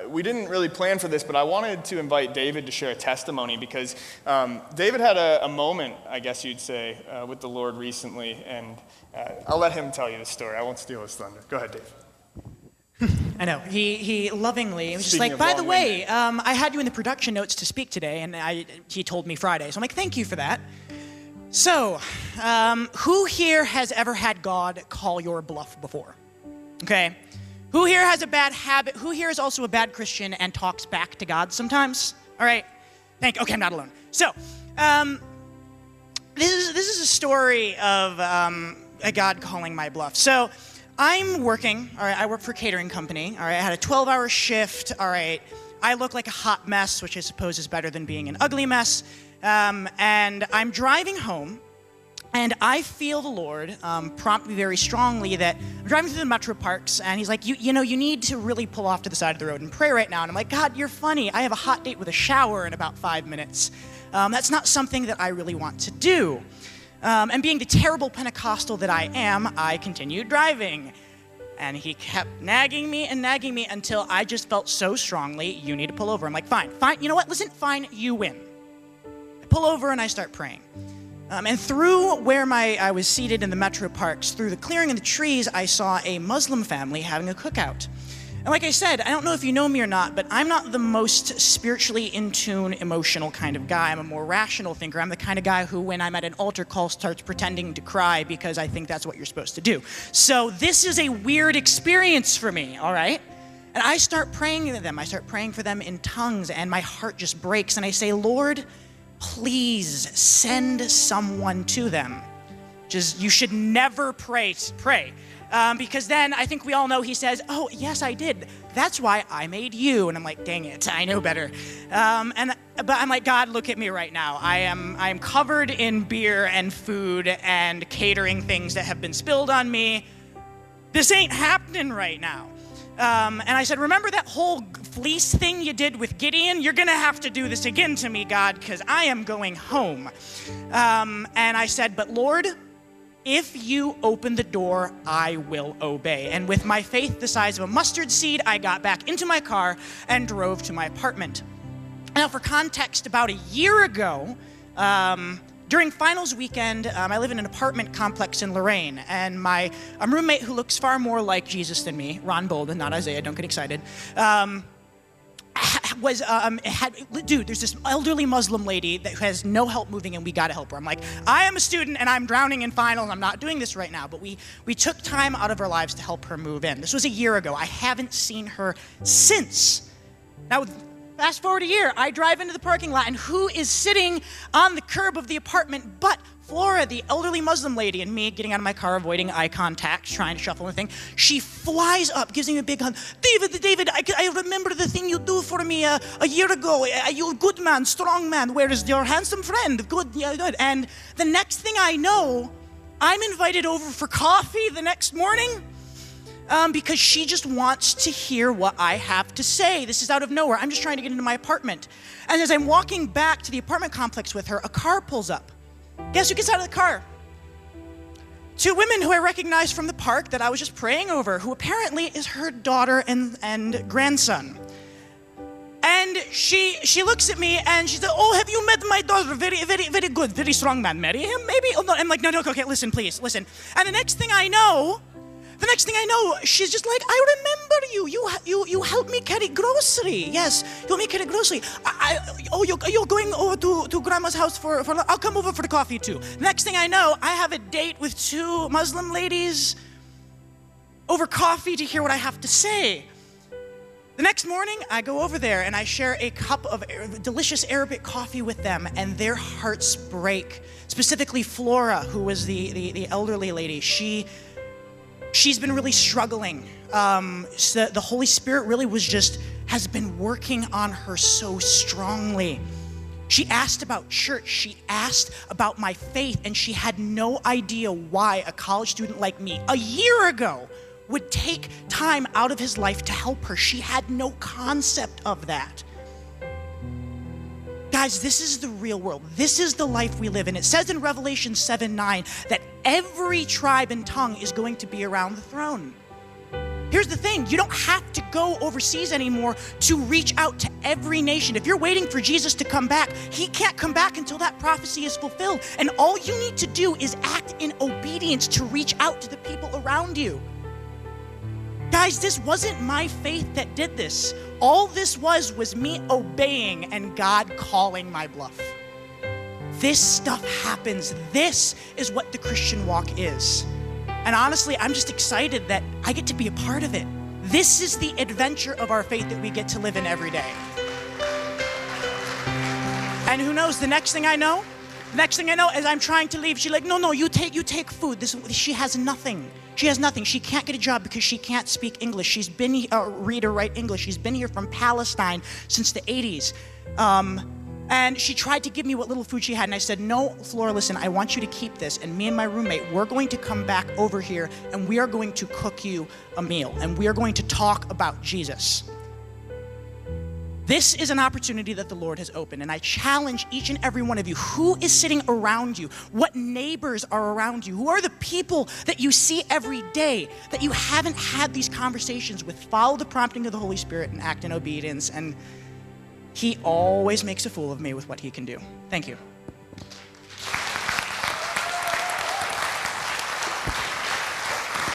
We didn't really plan for this, but I wanted to invite David to share a testimony because David had a moment, I guess you'd say, with the Lord recently, and I'll let him tell you the story. I won't steal his thunder. Go ahead, Dave. I know. He lovingly was just like, by the way, I had you in the production notes to speak today, and he told me Friday. So I'm like, thank you for that. So, who here has ever had God call your bluff before? Okay. Who here has a bad habit? Who here is also a bad Christian and talks back to God sometimes? All right. Okay, I'm not alone. So, this is a story of a God calling my bluff. So, I'm working. All right, I work for a catering company. All right, I had a 12-hour shift. All right, I look like a hot mess, which I suppose is better than being an ugly mess. And I'm driving home. And I feel the Lord prompt me very strongly that I'm driving through the metro parks, and he's like, you know, you need to really pull off to the side of the road and pray right now. And I'm like, God, you're funny. I have a hot date with a shower in about 5 minutes. That's not something that I really want to do. And being the terrible Pentecostal that I am, I continued driving. And he kept nagging me until I just felt so strongly, you need to pull over. I'm like, fine, you know what? Listen, fine, you win. I pull over and I start praying. And through where I was seated in the metro parks, through the clearing in the trees, I saw a Muslim family having a cookout. And like I said, I don't know if you know me or not, but I'm not the most spiritually in tune, emotional kind of guy. I'm a more rational thinker. I'm the kind of guy who, when I'm at an altar call, starts pretending to cry because I think that's what you're supposed to do. So this is a weird experience for me, all right? And I start praying to them. I start praying for them in tongues, and my heart just breaks. And I say, Lord, please send someone to them. Just, you should never pray. Because then I think we all know he says, oh, yes, I did. That's why I made you. And I'm like, dang it, I know better. But I'm like, God, look at me right now. I am covered in beer and food and catering things that have been spilled on me. This ain't happening right now. And I said, remember that whole fleece thing you did with Gideon? You're going to have to do this again to me, God, because I am going home. And I said, but Lord, if you open the door, I will obey. And with my faith the size of a mustard seed, I got back into my car and drove to my apartment. Now, for context, about a year ago, during finals weekend, I live in an apartment complex in Lorraine, and my roommate who looks far more like Jesus than me, Ron Bolden, not Isaiah, don't get excited, dude, there's this elderly Muslim lady that has no help moving, and we gotta help her. I'm like, I am a student, and I'm drowning in finals, I'm not doing this right now, but we took time out of our lives to help her move in. This was a year ago. I haven't seen her since. Now, fast forward a year, I drive into the parking lot, and who is sitting on the curb of the apartment but Flora, the elderly Muslim lady, and me getting out of my car, avoiding eye contact, trying to shuffle the thing. She flies up, gives me a big hug. David, I remember the thing you do for me a year ago. You're a good man, strong man. Where is your handsome friend? Good, yeah, good. And the next thing I know, I'm invited over for coffee the next morning. Because she just wants to hear what I have to say. This is out of nowhere. I'm just trying to get into my apartment. And as I'm walking back to the apartment complex with her, a car pulls up. Guess who gets out of the car? Two women who I recognize from the park that I was just praying over, who apparently is her daughter and grandson. And she looks at me and she said, oh, have you met my daughter? Very, very, very good, very strong man. Marry him, maybe? Oh, no. I'm like, no, okay, listen, please, listen. And the next thing I know, she's just like, I remember you. You helped me carry grocery. Yes, you helped me carry grocery. You're going over to Grandma's house for I'll come over for the coffee too. Next thing I know, I have a date with two Muslim ladies over coffee to hear what I have to say. The next morning, I go over there and I share a cup of delicious Arabic coffee with them, and their hearts break. Specifically, Flora, who was the elderly lady. She's been really struggling. So the Holy Spirit really has been working on her so strongly. She asked about church. She asked about my faith, and she had no idea why a college student like me, a year ago, would take time out of his life to help her. She had no concept of that. Guys, this is the real world. This is the life we live in. It says in Revelation 7:9 that every tribe and tongue is going to be around the throne. Here's the thing, you don't have to go overseas anymore to reach out to every nation. If you're waiting for Jesus to come back, he can't come back until that prophecy is fulfilled. And all you need to do is act in obedience to reach out to the people around you. Guys, this wasn't my faith that did this. All this was me obeying and God calling my bluff. This stuff happens. This is what the Christian walk is. And honestly, I'm just excited that I get to be a part of it. This is the adventure of our faith that we get to live in every day. And who knows, the next thing I know, as I'm trying to leave, she's like, no, you take food. She has nothing. She has nothing. She can't get a job because she can't speak English. She's been read or write English. She's been here from Palestine since the 80s. And she tried to give me what little food she had. And I said, no, Flora, listen, I want you to keep this. And me and my roommate, we're going to come back over here and we are going to cook you a meal. And we are going to talk about Jesus. This is an opportunity that the Lord has opened. And I challenge each and every one of you, who is sitting around you? What neighbors are around you? Who are the people that you see every day that you haven't had these conversations with? Follow the prompting of the Holy Spirit and act in obedience. And he always makes a fool of me with what he can do. Thank you.